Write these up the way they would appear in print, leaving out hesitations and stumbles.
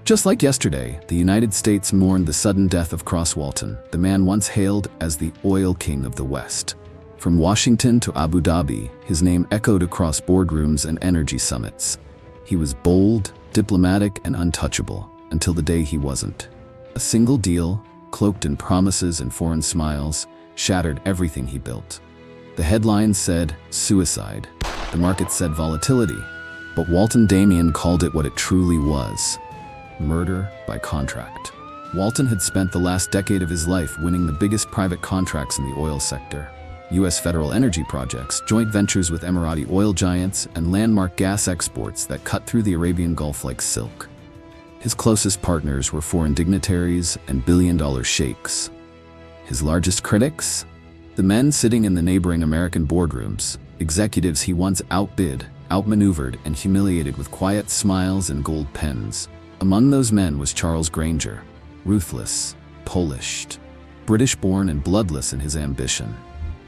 Just like yesterday, the United States mourned the sudden death of Cross Walton, the man once hailed as the oil king of the West. From Washington to Abu Dhabi, his name echoed across boardrooms and energy summits. He was bold, diplomatic, and untouchable, until the day he wasn't. A single deal, cloaked in promises and foreign smiles, shattered everything he built. The headlines said suicide. The market said volatility. But Walton Damien called it what it truly was: murder by contract. Walton had spent the last decade of his life winning the biggest private contracts in the oil sector. U.S. federal energy projects, joint ventures with Emirati oil giants, and landmark gas exports that cut through the Arabian Gulf like silk. His closest partners were foreign dignitaries and billion-dollar sheikhs. His largest critics? The men sitting in the neighboring American boardrooms, executives he once outbid, outmaneuvered, and humiliated with quiet smiles and gold pens. Among those men was Charles Granger, ruthless, polished, British-born and bloodless in his ambition.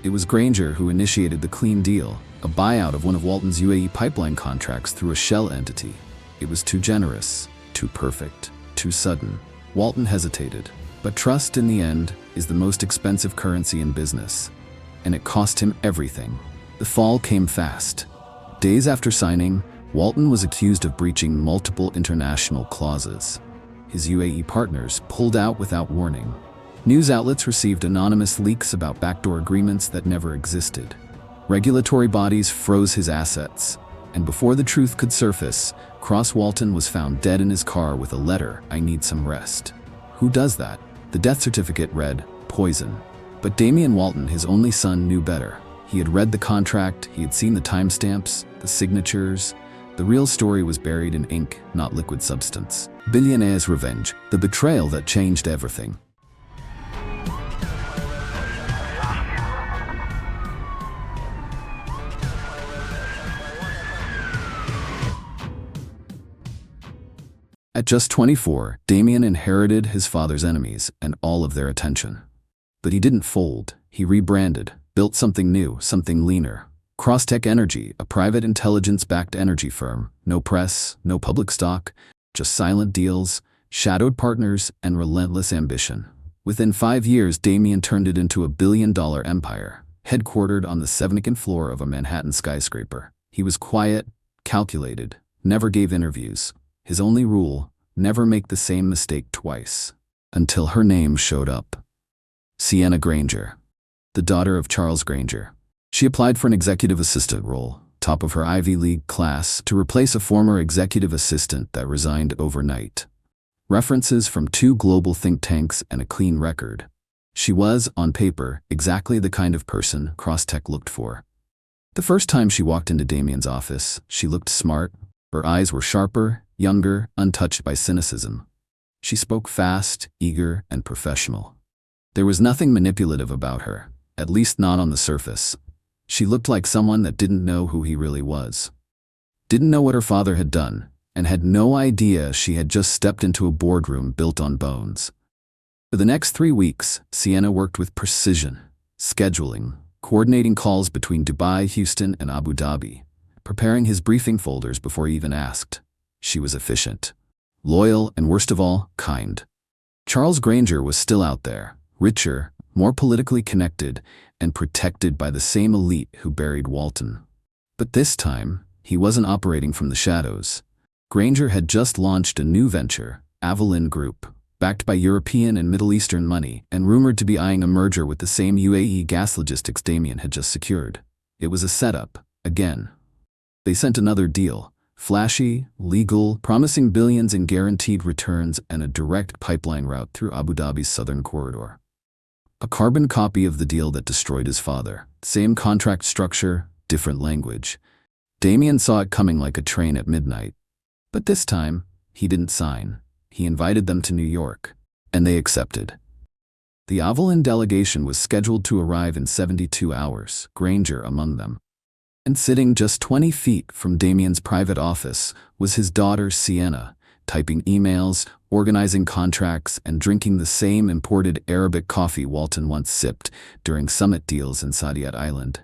It was Granger who initiated the clean deal, a buyout of one of Walton's UAE pipeline contracts through a shell entity. It was too generous, too perfect, too sudden. Walton hesitated, but trust in the end is the most expensive currency in business, and it cost him everything. The fall came fast. Days after signing, Walton was accused of breaching multiple international clauses. His UAE partners pulled out without warning. News outlets received anonymous leaks about backdoor agreements that never existed. Regulatory bodies froze his assets, and before the truth could surface, Cross Walton was found dead in his car with a letter, "I need some rest." Who does that? The death certificate read, "poison." But Damien Walton, his only son, knew better. He had read the contract, he had seen the timestamps, the signatures. The real story was buried in ink, not liquid substance. Billionaire's revenge, the betrayal that changed everything. At just 24, Damien inherited his father's enemies and all of their attention. But he didn't fold. He rebranded, built something new, something leaner. Crosstech Energy, a private intelligence-backed energy firm. No press, no public stock, just silent deals, shadowed partners, and relentless ambition. Within 5 years, Damien turned it into a billion-dollar empire, headquartered on the 72nd floor of a Manhattan skyscraper. He was quiet, calculated, never gave interviews. His only rule: never make the same mistake twice. Until her name showed up. Sienna Granger, the daughter of Charles Granger. She applied for an executive assistant role, top of her Ivy League class, to replace a former executive assistant that resigned overnight. References from 2 global think tanks and a clean record. She was, on paper, exactly the kind of person Crosstech looked for. The first time she walked into Damien's office, she looked smart. Her eyes were sharper, younger, untouched by cynicism. She spoke fast, eager, and professional. There was nothing manipulative about her, at least not on the surface. She looked like someone that didn't know who he really was. Didn't know what her father had done, and had no idea she had just stepped into a boardroom built on bones. For the next 3 weeks, Sienna worked with precision, scheduling, coordinating calls between Dubai, Houston, and Abu Dhabi, preparing his briefing folders before he even asked. She was efficient, loyal, and worst of all, kind. Charles Granger was still out there, richer, more politically connected, and protected by the same elite who buried Walton. But this time, he wasn't operating from the shadows. Granger had just launched a new venture, Avalon Group, backed by European and Middle Eastern money, and rumored to be eyeing a merger with the same UAE gas logistics Damien had just secured. It was a setup, again. They sent another deal, flashy, legal, promising billions in guaranteed returns and a direct pipeline route through Abu Dhabi's southern corridor. A carbon copy of the deal that destroyed his father. Same contract structure, different language. Damien saw it coming like a train at midnight. But this time, he didn't sign. He invited them to New York, and they accepted. The Avalon delegation was scheduled to arrive in 72 hours, Granger among them. And sitting just 20 feet from Damien's private office was his daughter Sienna, typing emails, organizing contracts, and drinking the same imported Arabic coffee Walton once sipped during summit deals in Saadiyat Island.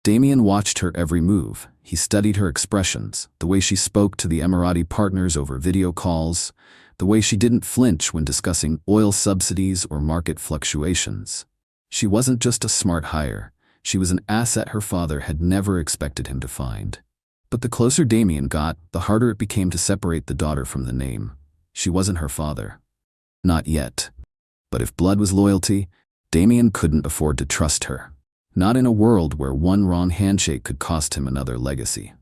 Damien watched her every move. He studied her expressions, the way she spoke to the Emirati partners over video calls, the way she didn't flinch when discussing oil subsidies or market fluctuations. She wasn't just a smart hire, she was an asset her father had never expected him to find. But the closer Damien got, the harder it became to separate the daughter from the name. She wasn't her father. Not yet. But if blood was loyalty, Damien couldn't afford to trust her. Not in a world where one wrong handshake could cost him another legacy.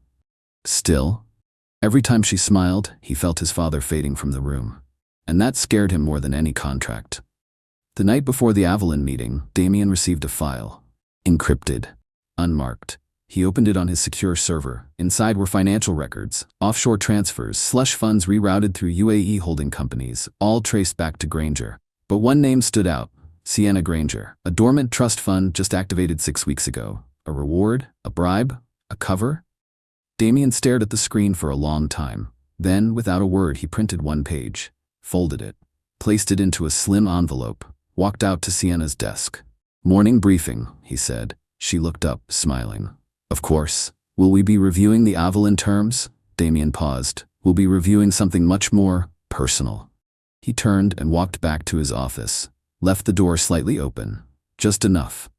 Still, every time she smiled, he felt his father fading from the room. And that scared him more than any contract. The night before the Avalon meeting, Damien received a file. Encrypted. Unmarked. He opened it on his secure server. Inside were financial records, offshore transfers, slush funds rerouted through UAE holding companies, all traced back to Granger. But one name stood out. Sienna Granger, a dormant trust fund just activated 6 weeks ago. A reward? A bribe? A cover? Damien stared at the screen for a long time. Then, without a word, he printed one page, folded it, placed it into a slim envelope, walked out to Sienna's desk. "Morning briefing," he said. She looked up, smiling. "Of course. Will we be reviewing the Avalon terms?" Damien paused. "We'll be reviewing something much more personal." He turned and walked back to his office, left the door slightly open. Just enough.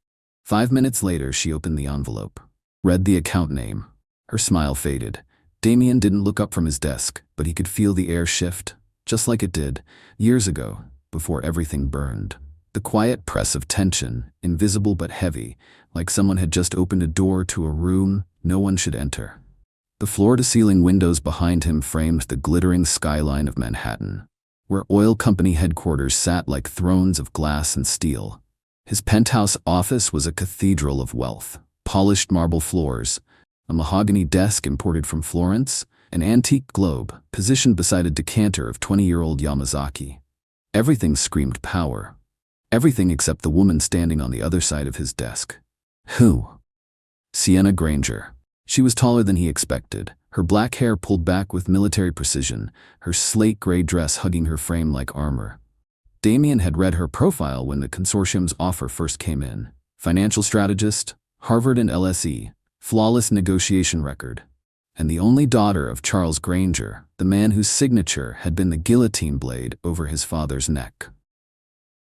5 minutes later, she opened the envelope, read the account name. Her smile faded. Damien didn't look up from his desk, but he could feel the air shift, just like it did years ago, before everything burned. The quiet press of tension, invisible but heavy, like someone had just opened a door to a room no one should enter. The floor-to-ceiling windows behind him framed the glittering skyline of Manhattan, where oil company headquarters sat like thrones of glass and steel. His penthouse office was a cathedral of wealth, polished marble floors, a mahogany desk imported from Florence, an antique globe positioned beside a decanter of 20-year-old Yamazaki. Everything screamed power. Everything except the woman standing on the other side of his desk. Who? Sienna Granger. She was taller than he expected, her black hair pulled back with military precision, her slate gray dress hugging her frame like armor. Damien had read her profile when the consortium's offer first came in. Financial strategist, Harvard and LSE, flawless negotiation record. And the only daughter of Charles Granger, the man whose signature had been the guillotine blade over his father's neck.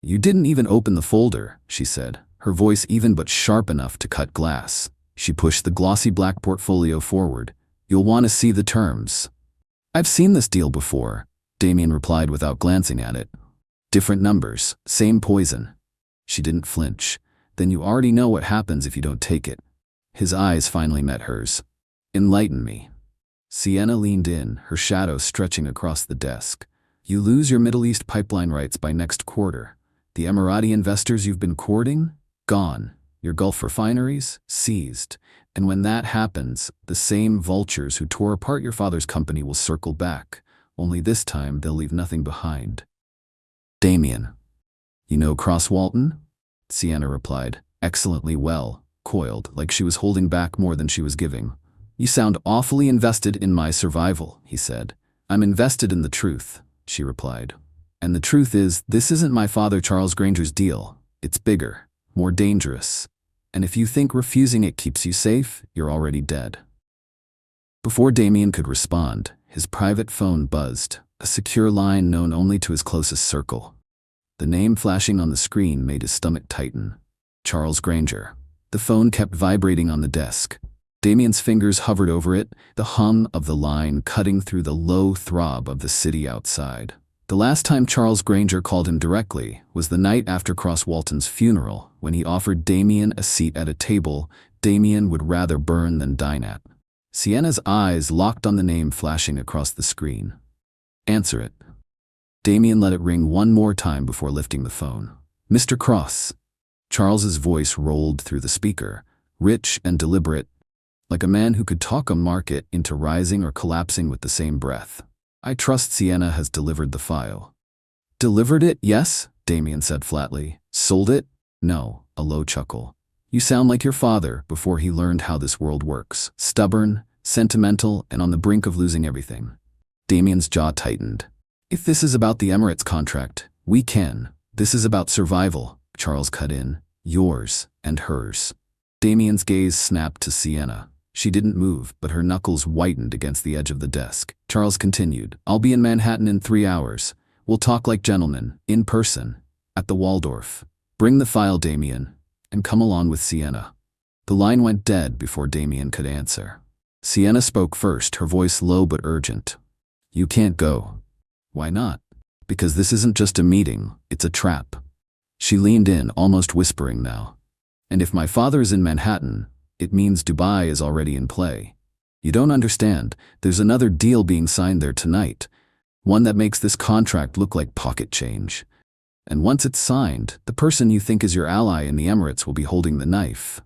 "You didn't even open the folder," she said, her voice even but sharp enough to cut glass. She pushed the glossy black portfolio forward. "You'll want to see the terms." "I've seen this deal before," Damien replied without glancing at it. "Different numbers, same poison." She didn't flinch. "Then you already know what happens if you don't take it." His eyes finally met hers. "Enlighten me." Sienna leaned in, her shadow stretching across the desk. "You lose your Middle East pipeline rights by next quarter. The Emirati investors you've been courting? Gone. Your Gulf refineries? Seized. And when that happens, the same vultures who tore apart your father's company will circle back. Only this time they'll leave nothing behind." "Damien." "You know Cross Walton?" Sienna replied, excellently well, coiled, like she was holding back more than she was giving. "You sound awfully invested in my survival," he said. "I'm invested in the truth," she replied. "And the truth is, this isn't my father Charles Granger's deal. It's bigger, more dangerous. And if you think refusing it keeps you safe, you're already dead." Before Damien could respond, his private phone buzzed, a secure line known only to his closest circle. The name flashing on the screen made his stomach tighten. Charles Granger. The phone kept vibrating on the desk. Damien's fingers hovered over it, the hum of the line cutting through the low throb of the city outside. The last time Charles Granger called him directly was the night after Cross Walton's funeral, when he offered Damien a seat at a table Damien would rather burn than dine at. Sienna's eyes locked on the name flashing across the screen. "Answer it." Damien let it ring one more time before lifting the phone. "Mr. Cross." Charles's voice rolled through the speaker, rich and deliberate, like a man who could talk a market into rising or collapsing with the same breath. "I trust Sienna has delivered the file." "Delivered it, yes," Damien said flatly. "Sold it? No," a low chuckle. "You sound like your father before he learned how this world works. Stubborn, sentimental, and on the brink of losing everything." Damien's jaw tightened. "If this is about the Emirates contract, we can. This is about survival," Charles cut in. "Yours and hers." Damien's gaze snapped to Sienna. She didn't move, but her knuckles whitened against the edge of the desk. Charles continued, "I'll be in Manhattan in 3 hours. We'll talk like gentlemen, in person, at the Waldorf. Bring the file, Damien, and come along with Sienna." The line went dead before Damien could answer. Sienna spoke first, her voice low but urgent. "You can't go." "Why not?" "Because this isn't just a meeting, it's a trap." She leaned in, almost whispering now. "And if my father is in Manhattan, it means Dubai is already in play. You don't understand, there's another deal being signed there tonight. One that makes this contract look like pocket change. And once it's signed, the person you think is your ally in the Emirates will be holding the knife."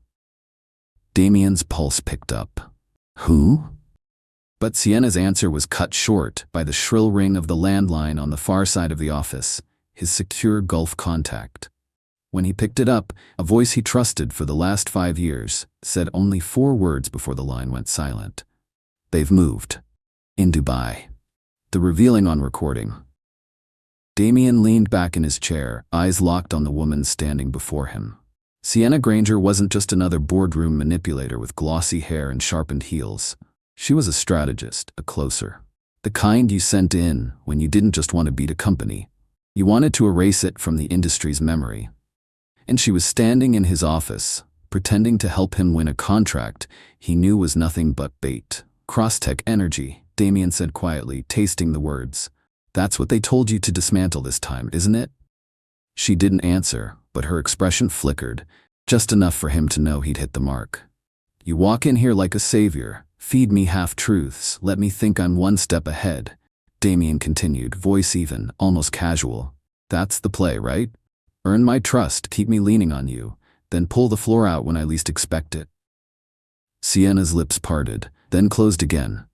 Damien's pulse picked up. "Who?" But Sienna's answer was cut short by the shrill ring of the landline on the far side of the office, his secure Gulf contact. When he picked it up, a voice he trusted for the last 5 years said only 4 words before the line went silent. "They've moved. In Dubai." The revealing on recording. Damien leaned back in his chair, eyes locked on the woman standing before him. Sienna Granger wasn't just another boardroom manipulator with glossy hair and sharpened heels. She was a strategist, a closer. The kind you sent in when you didn't just want to beat a company. You wanted to erase it from the industry's memory. And she was standing in his office, pretending to help him win a contract he knew was nothing but bait. "Crosstech Energy," Damien said quietly, tasting the words. "That's what they told you to dismantle this time, isn't it?" She didn't answer, but her expression flickered, just enough for him to know he'd hit the mark. "You walk in here like a savior, feed me half-truths, let me think I'm one step ahead," Damien continued, voice even, almost casual. "That's the play, right? Earn my trust, keep me leaning on you, then pull the floor out when I least expect it." Sienna's lips parted, then closed again.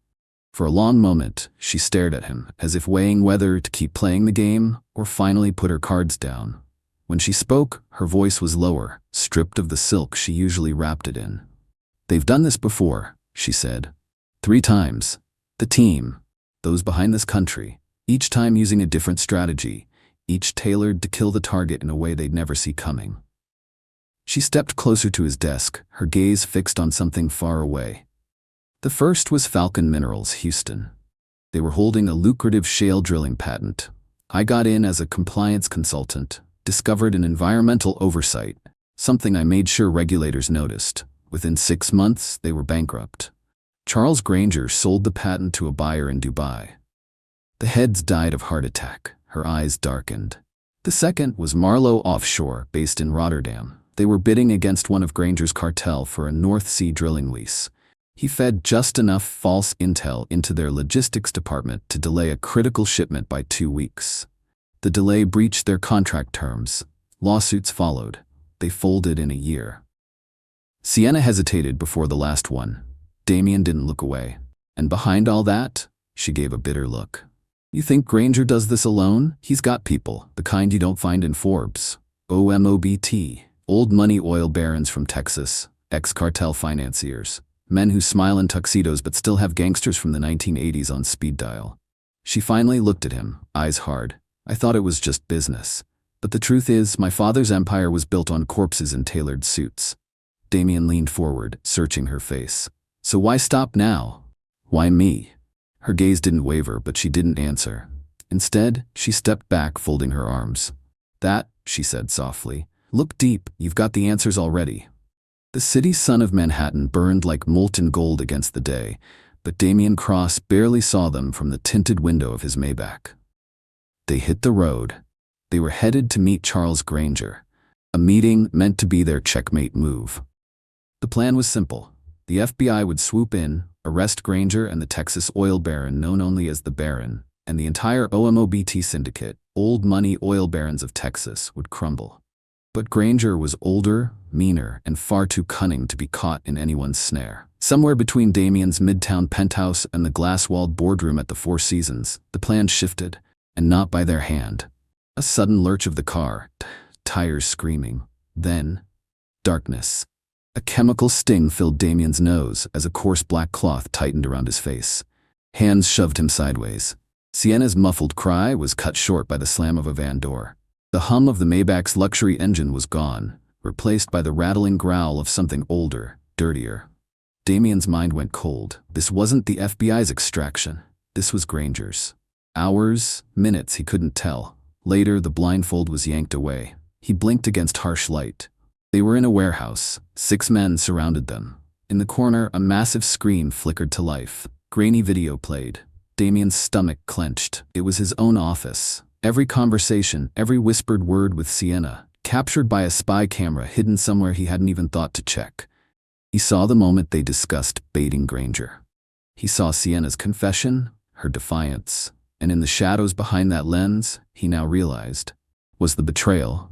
For a long moment, she stared at him, as if weighing whether to keep playing the game or finally put her cards down. When she spoke, her voice was lower, stripped of the silk she usually wrapped it in. "They've done this before," she said. 3 times. The team, those behind this country, each time using a different strategy, each tailored to kill the target in a way they'd never see coming. She stepped closer to his desk, her gaze fixed on something far away. The first was Falcon Minerals, Houston. They were holding a lucrative shale drilling patent. I got in as a compliance consultant, discovered an environmental oversight, something I made sure regulators noticed. Within 6 months, they were bankrupt. Charles Granger sold the patent to a buyer in Dubai. The heads died of heart attack, her eyes darkened. The second was Marlowe Offshore, based in Rotterdam. They were bidding against one of Granger's Cartel for a North Sea drilling lease. He fed just enough false intel into their logistics department to delay a critical shipment by 2 weeks. The delay breached their contract terms. Lawsuits followed. They folded in a year. Sienna hesitated before the last one. Damien didn't look away. "And behind all that?" She gave a bitter look. "You think Granger does this alone? He's got people, the kind you don't find in Forbes. OMOBT, old money oil barons from Texas, ex-cartel financiers, men who smile in tuxedos but still have gangsters from the 1980s on speed dial." She finally looked at him, eyes hard. "I thought it was just business. But the truth is, my father's empire was built on corpses in tailored suits." Damien leaned forward, searching her face. "So why stop now? Why me?" Her gaze didn't waver, but she didn't answer. Instead, she stepped back, folding her arms. "That," she said softly. "Look deep, you've got the answers already." The city sun of Manhattan burned like molten gold against the day, but Damien Cross barely saw them from the tinted window of his Maybach. They hit the road. They were headed to meet Charles Granger, a meeting meant to be their checkmate move. The plan was simple. The FBI would swoop in, arrest Granger and the Texas oil baron known only as the Baron, and the entire OMOBT syndicate, old money oil barons of Texas, would crumble. But Granger was older, meaner, and far too cunning to be caught in anyone's snare. Somewhere between Damien's midtown penthouse and the glass-walled boardroom at the Four Seasons, the plan shifted, and not by their hand. A sudden lurch of the car, tires screaming. Then, darkness. A chemical sting filled Damien's nose as a coarse black cloth tightened around his face. Hands shoved him sideways. Sienna's muffled cry was cut short by the slam of a van door. The hum of the Maybach's luxury engine was gone, replaced by the rattling growl of something older, dirtier. Damien's mind went cold. This wasn't the FBI's extraction. This was Granger's. Hours, minutes, he couldn't tell. Later, the blindfold was yanked away. He blinked against harsh light. They were in a warehouse. 6 men surrounded them. In the corner, a massive screen flickered to life. Grainy video played. Damien's stomach clenched. It was his own office. Every conversation, every whispered word with Sienna, captured by a spy camera hidden somewhere he hadn't even thought to check. He saw the moment they discussed baiting Granger. He saw Sienna's confession, her defiance, and in the shadows behind that lens, he now realized, was the betrayal.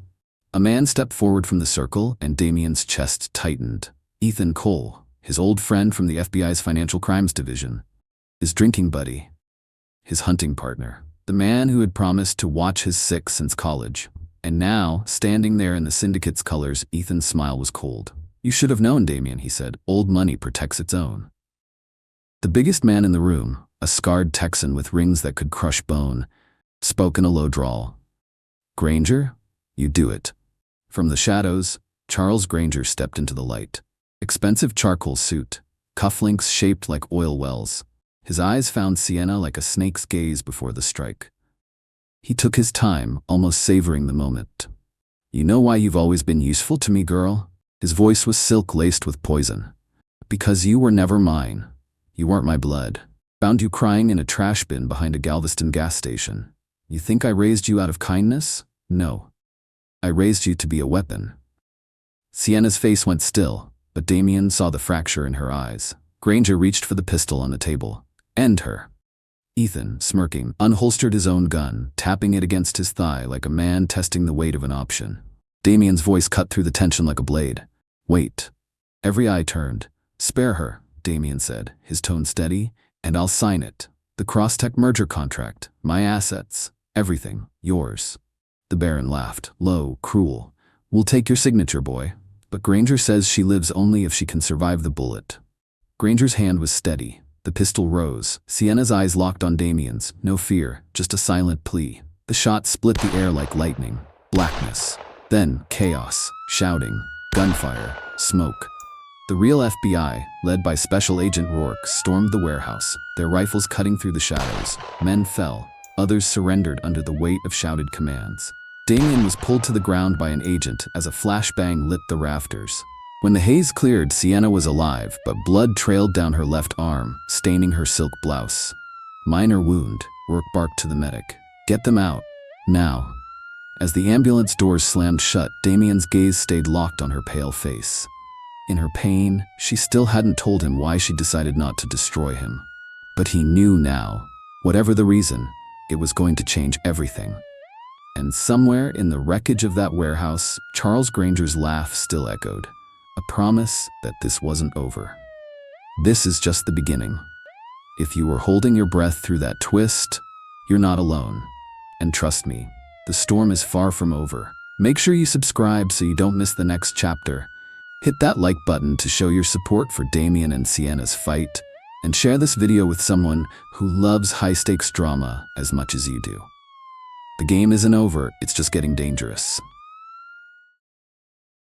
A man stepped forward from the circle and Damien's chest tightened. Ethan Cole, his old friend from the FBI's Financial Crimes Division. His drinking buddy. His hunting partner. The man who had promised to watch his six since college. And now, standing there in the syndicate's colors, Ethan's smile was cold. "You should have known, Damien," he said. "Old money protects its own." The biggest man in the room, a scarred Texan with rings that could crush bone, spoke in a low drawl. "Granger, you do it." From the shadows, Charles Granger stepped into the light. Expensive charcoal suit, cufflinks shaped like oil wells. His eyes found Sienna like a snake's gaze before the strike. He took his time, almost savoring the moment. "You know why you've always been useful to me, girl?" His voice was silk laced with poison. "Because you were never mine. You weren't my blood. Found you crying in a trash bin behind a Galveston gas station. You think I raised you out of kindness? No. I raised you to be a weapon." Sienna's face went still, but Damien saw the fracture in her eyes. Granger reached for the pistol on the table. "End her." Ethan, smirking, unholstered his own gun, tapping it against his thigh like a man testing the weight of an option. Damien's voice cut through the tension like a blade. "Wait." Every eye turned. "Spare her," Damien said, his tone steady, "and I'll sign it. The Crosstech merger contract, my assets, everything, yours." The Baron laughed, low, cruel. "We'll take your signature, boy. But Granger says she lives only if she can survive the bullet." Granger's hand was steady. The pistol rose. Sienna's eyes locked on Damien's. No fear, just a silent plea. The shot split the air like lightning. Blackness. Then chaos. Shouting. Gunfire. Smoke. The real FBI, led by Special Agent Rourke, stormed the warehouse, their rifles cutting through the shadows. Men fell. Others surrendered under the weight of shouted commands. Damien was pulled to the ground by an agent as a flashbang lit the rafters. When the haze cleared, Sienna was alive, but blood trailed down her left arm, staining her silk blouse. "Minor wound," Rourke barked to the medic. "Get them out. Now." As the ambulance doors slammed shut, Damien's gaze stayed locked on her pale face. In her pain, she still hadn't told him why she decided not to destroy him. But he knew now. Whatever the reason, it was going to change everything. And somewhere in the wreckage of that warehouse, Charles Granger's laugh still echoed. A promise that this wasn't over. This is just the beginning. If you were holding your breath through that twist, you're not alone. And trust me, the storm is far from over. Make sure you subscribe so you don't miss the next chapter. Hit that like button to show your support for Damien and Sienna's fight, and share this video with someone who loves high-stakes drama as much as you do. The game isn't over, it's just getting dangerous.